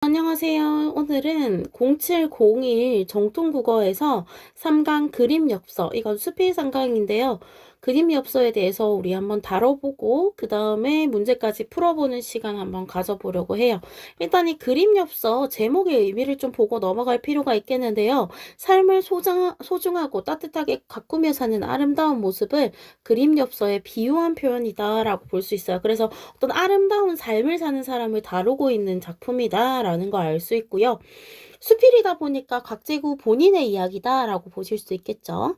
안녕하세요. 오늘은 0701 정통국어에서 3강 그림엽서, 이건 수필 3강인데요. 그림엽서에 대해서 우리 한번 다뤄보고 그 다음에 문제까지 풀어보는 시간 한번 가져보려고 해요. 일단 이 그림엽서 제목의 의미를 좀 보고 넘어갈 필요가 있겠는데요. 삶을 소중하고 따뜻하게 가꾸며 사는 아름다운 모습을 그림엽서에 비유한 표현이다 라고 볼 수 있어요. 그래서 어떤 아름다운 삶을 사는 사람을 다루고 있는 작품이다 라는 걸 알 수 있고요. 수필이다 보니까 각재구 본인의 이야기다 라고 보실 수 있겠죠.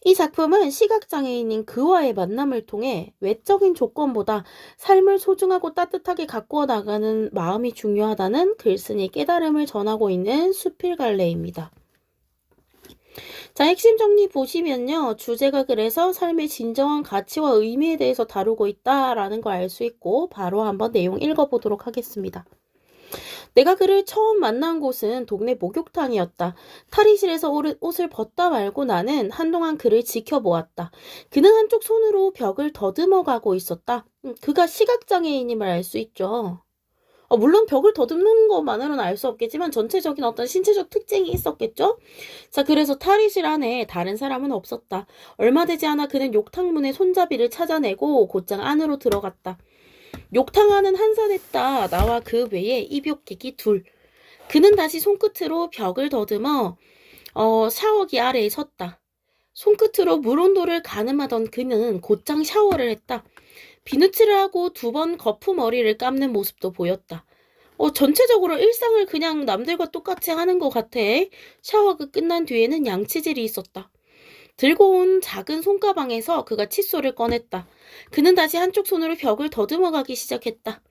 이 작품은 시각장애인인 그와의 만남을 통해 외적인 조건보다 삶을 소중하고 따뜻하게 가꾸어 나가는 마음이 중요하다는 글쓴이의 깨달음을 전하고 있는 수필갈래입니다. 자, 핵심 정리 보시면요. 주제가 그래서 삶의 진정한 가치와 의미에 대해서 다루고 있다라는 걸 알 수 있고 바로 한번 내용 읽어보도록 하겠습니다. 내가 그를 처음 만난 곳은 동네 목욕탕이었다. 탈의실에서 옷을 벗다 말고 나는 한동안 그를 지켜보았다. 그는 한쪽 손으로 벽을 더듬어 가고 있었다. 그가 시각장애인임을 알 수 있죠. 물론 벽을 더듬는 것만으로는 알 수 없겠지만 전체적인 어떤 신체적 특징이 있었겠죠? 자, 그래서 탈의실 안에 다른 사람은 없었다. 얼마 되지 않아 그는 욕탕문의 손잡이를 찾아내고 곧장 안으로 들어갔다. 욕탕 안은 한산했다. 나와 그 외에 입욕객이 둘. 그는 다시 손끝으로 벽을 더듬어 샤워기 아래에 섰다. 손끝으로 물 온도를 가늠하던 그는 곧장 샤워를 했다. 비누칠을 하고 2번 거푸 머리를 감는 모습도 보였다. 전체적으로 일상을 그냥 남들과 똑같이 하는 것 같아. 샤워가 끝난 뒤에는 양치질이 있었다. 들고 온 작은 손가방에서 그가 칫솔을 꺼냈다. 그는 다시 한쪽 손으로 벽을 더듬어 가기 시작했다.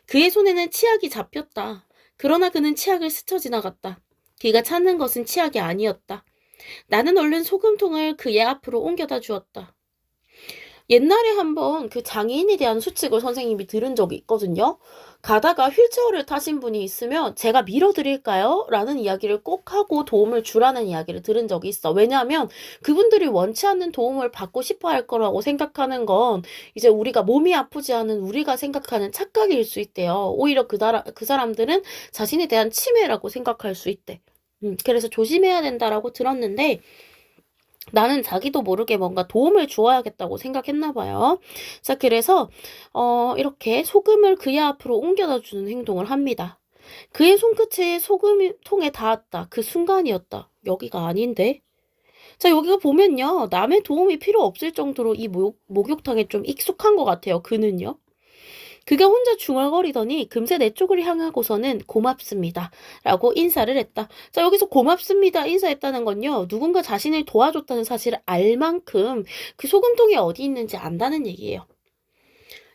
그의 손에는 치약이 잡혔다. 그러나 그는 치약을 스쳐 지나갔다. 그가 찾는 것은 치약이 아니었다. 나는 얼른 소금통을 그의 앞으로 옮겨다 주었다. 옛날에 한번 그 장애인에 대한 수칙을 선생님이 들은 적이 있거든요. 가다가 휠체어를 타신 분이 있으면 제가 밀어드릴까요? 라는 이야기를 꼭 하고 도움을 주라는 이야기를 들은 적이 있어. 왜냐하면 그분들이 원치 않는 도움을 받고 싶어 할 거라고 생각하는 건 이제 우리가 몸이 아프지 않은 우리가 생각하는 착각일 수 있대요. 오히려 그 사람들은 자신에 대한 침해라고 생각할 수 있대. 그래서 조심해야 된다라고 들었는데 나는 자기도 모르게 뭔가 도움을 주어야겠다고 생각했나 봐요. 자, 그래서 이렇게 소금을 그의 앞으로 옮겨다 주는 행동을 합니다. 그의 손끝에 소금통에 닿았다. 그 순간이었다. 여기가 아닌데? 자, 여기가 보면요. 남의 도움이 필요 없을 정도로 이 목욕탕에 좀 익숙한 것 같아요. 그는요. 그가 혼자 중얼거리더니 금세 내 쪽을 향하고서는 고맙습니다. 라고 인사를 했다. 자, 여기서 고맙습니다. 인사했다는 건요. 누군가 자신을 도와줬다는 사실을 알 만큼 그 소금통이 어디 있는지 안다는 얘기예요.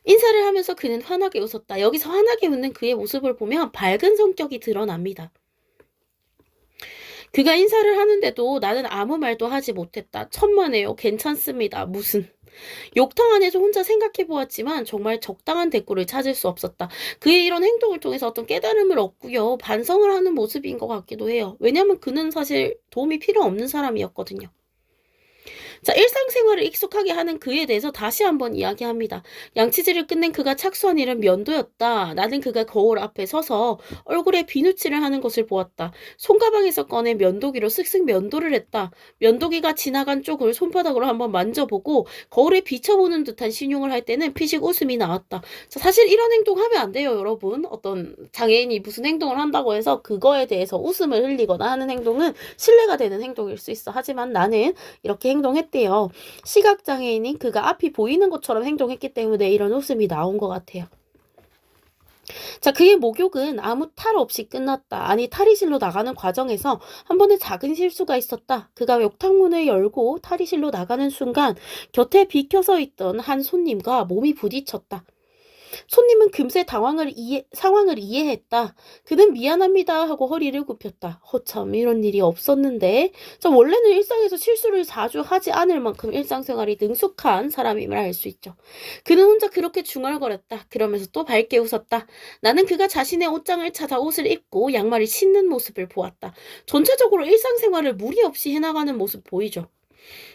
인사를 하면서 그는 환하게 웃었다. 여기서 환하게 웃는 그의 모습을 보면 밝은 성격이 드러납니다. 그가 인사를 하는데도 나는 아무 말도 하지 못했다. 천만에요. 괜찮습니다. 무슨. 욕탕 안에서 혼자 생각해보았지만 정말 적당한 대꾸를 찾을 수 없었다. 그의 이런 행동을 통해서 어떤 깨달음을 얻고요. 반성을 하는 모습인 것 같기도 해요. 왜냐하면 그는 사실 도움이 필요 없는 사람이었거든요. 자, 일상생활을 익숙하게 하는 그에 대해서 다시 한번 이야기합니다. 양치질을 끝낸 그가 착수한 일은 면도였다. 나는 그가 거울 앞에 서서 얼굴에 비누칠을 하는 것을 보았다. 손가방에서 꺼내 면도기로 쓱쓱 면도를 했다. 면도기가 지나간 쪽을 손바닥으로 한번 만져보고 거울에 비춰보는 듯한 신용을 할 때는 피식 웃음이 나왔다. 자, 사실 이런 행동 하면 안 돼요, 여러분. 어떤 장애인이 무슨 행동을 한다고 해서 그거에 대해서 웃음을 흘리거나 하는 행동은 신뢰가 되는 행동일 수 있어. 하지만 나는 이렇게 행동했대요. 시각장애인인 그가 앞이 보이는 것처럼 행동했기 때문에 이런 웃음이 나온 것 같아요. 자, 그의 목욕은 아무 탈 없이 끝났다. 아니, 탈의실로 나가는 과정에서 한 번의 작은 실수가 있었다. 그가 욕탕문을 열고 탈의실로 나가는 순간 곁에 비켜서 있던 한 손님과 몸이 부딪혔다. 손님은 금세 상황을 이해했다. 그는 미안합니다 하고 허리를 굽혔다. 참 이런 일이 없었는데. 자, 원래는 일상에서 실수를 자주 하지 않을 만큼 일상생활이 능숙한 사람임을 알 수 있죠. 그는 혼자 그렇게 중얼거렸다. 그러면서 또 밝게 웃었다. 나는 그가 자신의 옷장을 찾아 옷을 입고 양말을 신는 모습을 보았다. 전체적으로 일상생활을 무리 없이 해나가는 모습 보이죠.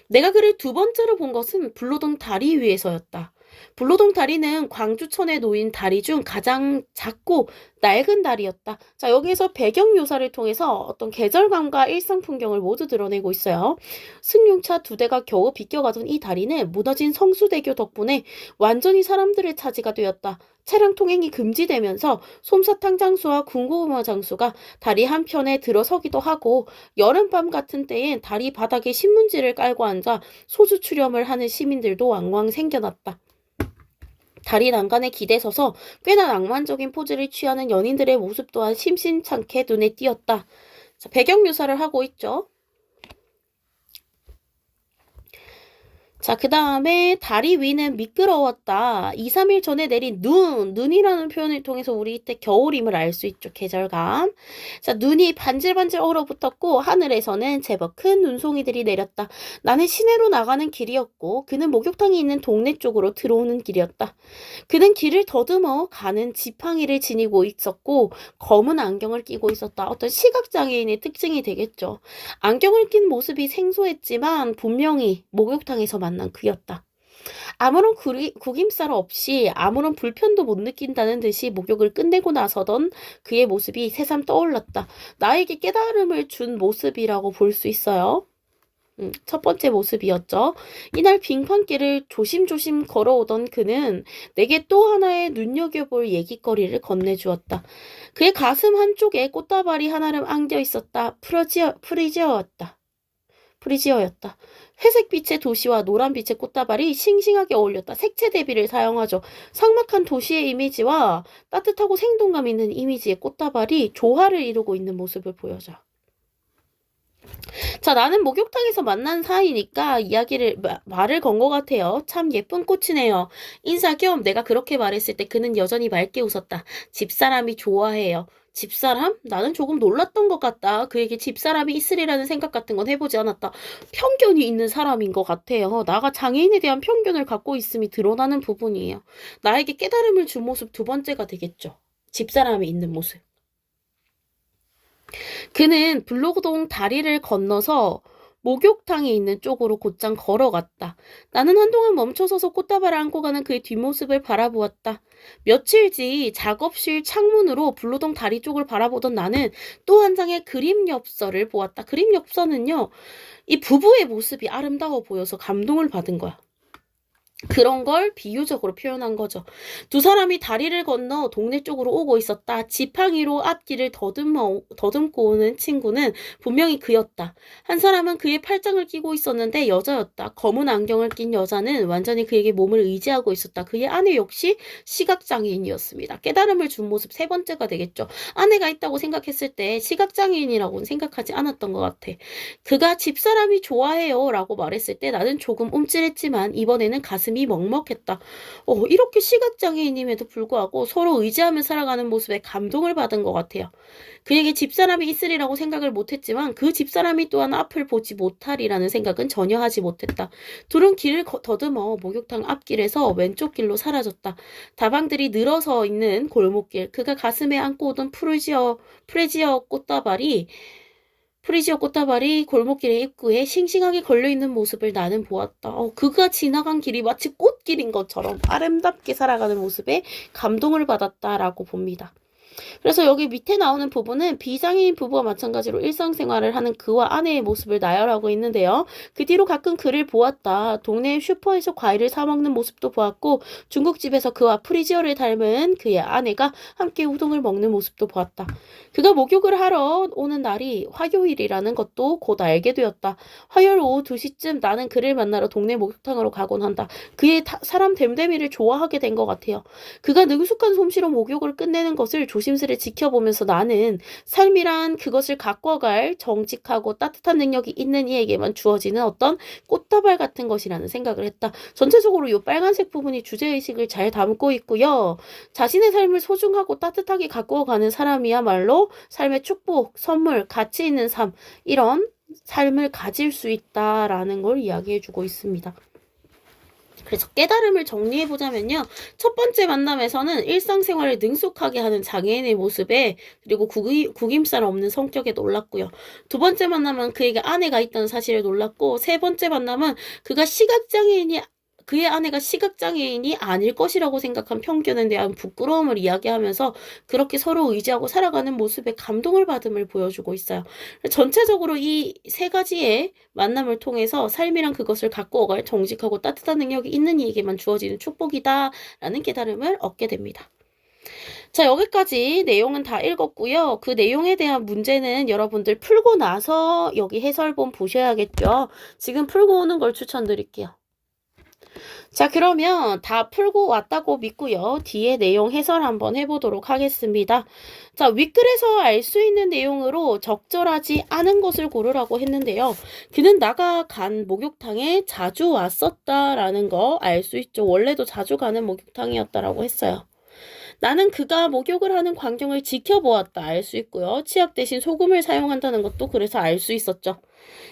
내가 그를 2번째로 본 것은 불로동 다리 위에서였다. 불로동 다리는 광주천에 놓인 다리 중 가장 작고 낡은 다리였다. 자, 여기에서 배경 묘사를 통해서 어떤 계절감과 일상 풍경을 모두 드러내고 있어요. 승용차 2대가 겨우 비껴가던 이 다리는 무너진 성수대교 덕분에 완전히 사람들의 차지가 되었다. 차량 통행이 금지되면서 솜사탕 장수와 군고구마 장수가 다리 한편에 들어서기도 하고, 여름밤 같은 때엔 다리 바닥에 신문지를 깔고 앉아 소주 추렴을 하는 시민들도 왕왕 생겨났다. 다리 난간에 기대서서 꽤나 낭만적인 포즈를 취하는 연인들의 모습 또한 심심찮게 눈에 띄었다. 자, 배경 묘사를 하고 있죠. 자, 그 다음에 다리 위는 미끄러웠다. 2, 3일 전에 내린 눈이라는 표현을 통해서 우리 이때 겨울임을 알 수 있죠. 계절감. 자, 눈이 반질반질 얼어붙었고 하늘에서는 제법 큰 눈송이들이 내렸다. 나는 시내로 나가는 길이었고 그는 목욕탕이 있는 동네 쪽으로 들어오는 길이었다. 그는 길을 더듬어 가는 지팡이를 지니고 있었고 검은 안경을 끼고 있었다. 어떤 시각장애인의 특징이 되겠죠. 안경을 낀 모습이 생소했지만 분명히 목욕탕에서 만난 그였다. 아무런 구김살 없이 아무런 불편도 못 느낀다는 듯이 목욕을 끝내고 나서던 그의 모습이 새삼 떠올랐다. 나에게 깨달음을 준 모습이라고 볼 수 있어요. 첫 번째 모습이었죠. 이날 빙판길을 조심조심 걸어오던 그는 내게 또 하나의 눈여겨볼 얘기거리를 건네주었다. 그의 가슴 한쪽에 꽃다발이 하나를 안겨 있었다. 프리지어였다. 회색빛의 도시와 노란빛의 꽃다발이 싱싱하게 어울렸다. 색채 대비를 사용하죠. 삭막한 도시의 이미지와 따뜻하고 생동감 있는 이미지의 꽃다발이 조화를 이루고 있는 모습을 보여줘. 자, 나는 목욕탕에서 만난 사이니까 말을 건 것 같아요. 참 예쁜 꽃이네요. 인사 겸 내가 그렇게 말했을 때 그는 여전히 맑게 웃었다. 집사람이 좋아해요. 집사람? 나는 조금 놀랐던 것 같다. 그에게 집사람이 있으리라는 생각 같은 건 해보지 않았다. 편견이 있는 사람인 것 같아요. 나가 장애인에 대한 편견을 갖고 있음이 드러나는 부분이에요. 나에게 깨달음을 준 모습 2번째가 되겠죠. 집사람이 있는 모습. 그는 블로동 다리를 건너서 목욕탕이 있는 쪽으로 곧장 걸어갔다. 나는 한동안 멈춰서서 꽃다발을 안고 가는 그의 뒷모습을 바라보았다. 며칠 뒤 작업실 창문으로 블로동 다리 쪽을 바라보던 나는 또 한 장의 그림 엽서를 보았다. 그림 엽서는요, 이 부부의 모습이 아름다워 보여서 감동을 받은 거야. 그런 걸 비유적으로 표현한 거죠. 2사람이 다리를 건너 동네 쪽으로 오고 있었다. 지팡이로 앞길을 더듬고 오는 친구는 분명히 그였다. 한 사람은 그의 팔짱을 끼고 있었는데 여자였다. 검은 안경을 낀 여자는 완전히 그에게 몸을 의지하고 있었다. 그의 아내 역시 시각장애인이었습니다. 깨달음을 준 모습 3번째가 되겠죠. 아내가 있다고 생각했을 때 시각장애인이라고는 생각하지 않았던 것 같아. 그가 집사람이 좋아해요 라고 말했을 때 나는 조금 움찔했지만 이번에는 가슴이 먹먹했다. 이렇게 시각장애인임에도 불구하고 서로 의지하며 살아가는 모습에 감동을 받은 것 같아요. 그에게 집사람이 있으리라고 생각을 못했지만 그 집사람이 또한 앞을 보지 못하리라는 생각은 전혀 하지 못했다. 둘은 길을 더듬어 목욕탕 앞길에서 왼쪽 길로 사라졌다. 다방들이 늘어서 있는 골목길, 그가 가슴에 안고 오던 프리지어 꽃다발이 골목길의 입구에 싱싱하게 걸려있는 모습을 나는 보았다. 그가 지나간 길이 마치 꽃길인 것처럼 아름답게 살아가는 모습에 감동을 받았다라고 봅니다. 그래서 여기 밑에 나오는 부분은 비장애인 부부와 마찬가지로 일상생활을 하는 그와 아내의 모습을 나열하고 있는데요. 그 뒤로 가끔 그를 보았다. 동네 슈퍼에서 과일을 사 먹는 모습도 보았고 중국집에서 그와 프리지어를 닮은 그의 아내가 함께 우동을 먹는 모습도 보았다. 그가 목욕을 하러 오는 날이 화요일이라는 것도 곧 알게 되었다. 화요일 오후 2시쯤 나는 그를 만나러 동네 목욕탕으로 가곤 한다. 그의 사람 됨됨이를 좋아하게 된 것 같아요. 그가 능숙한 솜씨로 목욕을 끝내는 것을 조심스레 지켜보면서 나는 삶이란 그것을 가꿔갈 정직하고 따뜻한 능력이 있는 이에게만 주어지는 어떤 꽃다발 같은 것이라는 생각을 했다. 전체적으로 이 빨간색 부분이 주제의식을 잘 담고 있고요. 자신의 삶을 소중하고 따뜻하게 가꾸어가는 사람이야말로 삶의 축복, 선물, 가치 있는 삶, 이런 삶을 가질 수 있다라는 걸 이야기해주고 있습니다. 그래서 깨달음을 정리해보자면요. 첫 번째 만남에서는 일상생활을 능숙하게 하는 장애인의 모습에, 그리고 구김살 없는 성격에 놀랐고요. 2번째 만남은 그에게 아내가 있다는 사실에 놀랐고, 3번째 만남은 그가 시각장애인이 그의 아내가 시각장애인이 아닐 것이라고 생각한 편견에 대한 부끄러움을 이야기하면서 그렇게 서로 의지하고 살아가는 모습에 감동을 받음을 보여주고 있어요. 전체적으로 이 세 가지의 만남을 통해서 삶이란 그것을 갖고 오갈 정직하고 따뜻한 능력이 있는 이에게만 주어지는 축복이다라는 깨달음을 얻게 됩니다. 자, 여기까지 내용은 다 읽었고요. 그 내용에 대한 문제는 여러분들 풀고 나서 여기 해설본 보셔야겠죠. 지금 풀고 오는 걸 추천드릴게요. 자, 그러면 다 풀고 왔다고 믿고요. 뒤에 내용 해설 한번 해보도록 하겠습니다. 자, 윗글에서 알 수 있는 내용으로 적절하지 않은 것을 고르라고 했는데요. 그는 나가 간 목욕탕에 자주 왔었다라는 거 알 수 있죠. 원래도 자주 가는 목욕탕이었다라고 했어요. 나는 그가 목욕을 하는 광경을 지켜보았다 알 수 있고요. 치약 대신 소금을 사용한다는 것도 그래서 알 수 있었죠.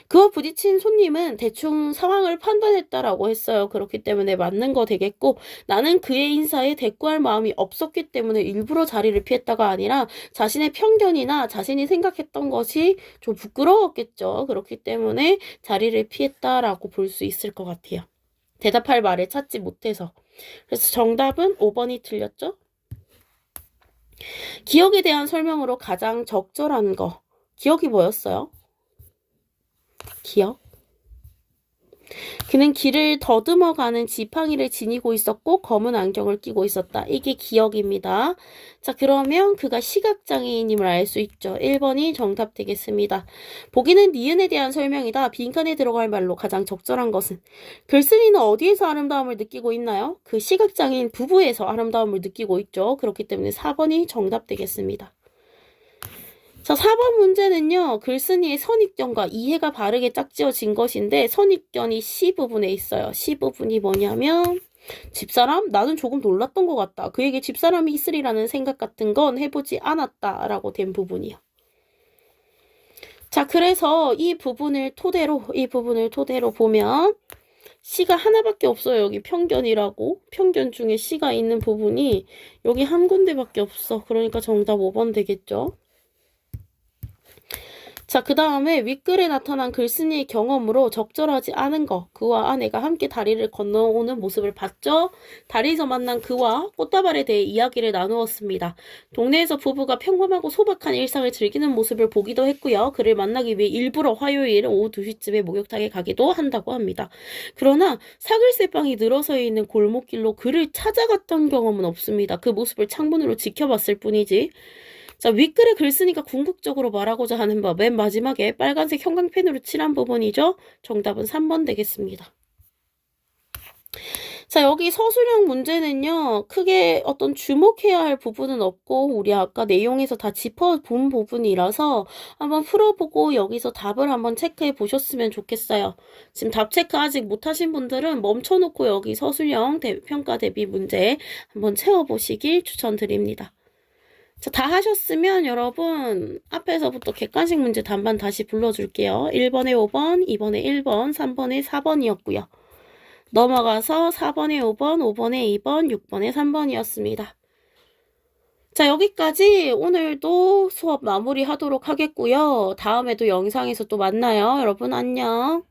그와 부딪힌 손님은 대충 상황을 판단했다라고 했어요. 그렇기 때문에 맞는 거 되겠고 나는 그의 인사에 대꾸할 마음이 없었기 때문에 일부러 자리를 피했다가 아니라 자신의 편견이나 자신이 생각했던 것이 좀 부끄러웠겠죠. 그렇기 때문에 자리를 피했다라고 볼 수 있을 것 같아요. 대답할 말을 찾지 못해서. 그래서 정답은 5번이 틀렸죠? 기억에 대한 설명으로 가장 적절한 거. 기억이 뭐였어요? 기억? 그는 길을 더듬어가는 지팡이를 지니고 있었고 검은 안경을 끼고 있었다. 이게 기억입니다. 자, 그러면 그가 시각장애인임을 알 수 있죠. 1번이 정답 되겠습니다. 보기는 니은에 대한 설명이다. 빈칸에 들어갈 말로 가장 적절한 것은 글쓴이는 어디에서 아름다움을 느끼고 있나요? 그 시각장애인 부부에서 아름다움을 느끼고 있죠. 그렇기 때문에 4번이 정답 되겠습니다. 자, 4번 문제는요. 글쓴이의 선입견과 이해가 바르게 짝지어진 것인데 선입견이 C 부분에 있어요. C 부분이 뭐냐면 집사람? 나는 조금 놀랐던 것 같다. 그에게 집사람이 있으리라는 생각 같은 건 해보지 않았다라고 된 부분이요. 자, 그래서 이 부분을 토대로 보면 C가 하나밖에 없어요. 여기 편견이라고. 편견 중에 C가 있는 부분이 여기 한 군데밖에 없어. 그러니까 정답 5번 되겠죠. 자, 그 다음에 윗글에 나타난 글쓴이의 경험으로 적절하지 않은 거. 그와 아내가 함께 다리를 건너오는 모습을 봤죠. 다리에서 만난 그와 꽃다발에 대해 이야기를 나누었습니다. 동네에서 부부가 평범하고 소박한 일상을 즐기는 모습을 보기도 했고요. 그를 만나기 위해 일부러 화요일 오후 2시쯤에 목욕탕에 가기도 한다고 합니다. 그러나 사글세빵이 늘어서 있는 골목길로 그를 찾아갔던 경험은 없습니다. 그 모습을 창문으로 지켜봤을 뿐이지. 자, 윗글에 글 쓰니까 궁극적으로 말하고자 하는 바 맨 마지막에 빨간색 형광펜으로 칠한 부분이죠. 정답은 3번 되겠습니다. 자, 여기 서술형 문제는요. 크게 어떤 주목해야 할 부분은 없고 우리 아까 내용에서 다 짚어본 부분이라서 한번 풀어보고 여기서 답을 한번 체크해 보셨으면 좋겠어요. 지금 답 체크 아직 못하신 분들은 멈춰놓고 여기 서술형 평가 대비 문제 한번 채워보시길 추천드립니다. 자, 다 하셨으면 여러분 앞에서부터 객관식 문제 단반 다시 불러줄게요. 1번에 5번, 2번에 1번, 3번에 4번이었고요. 넘어가서 4번에 5번, 5번에 2번, 6번에 3번이었습니다. 자, 여기까지 오늘도 수업 마무리하도록 하겠고요. 다음에도 영상에서 또 만나요. 여러분 안녕.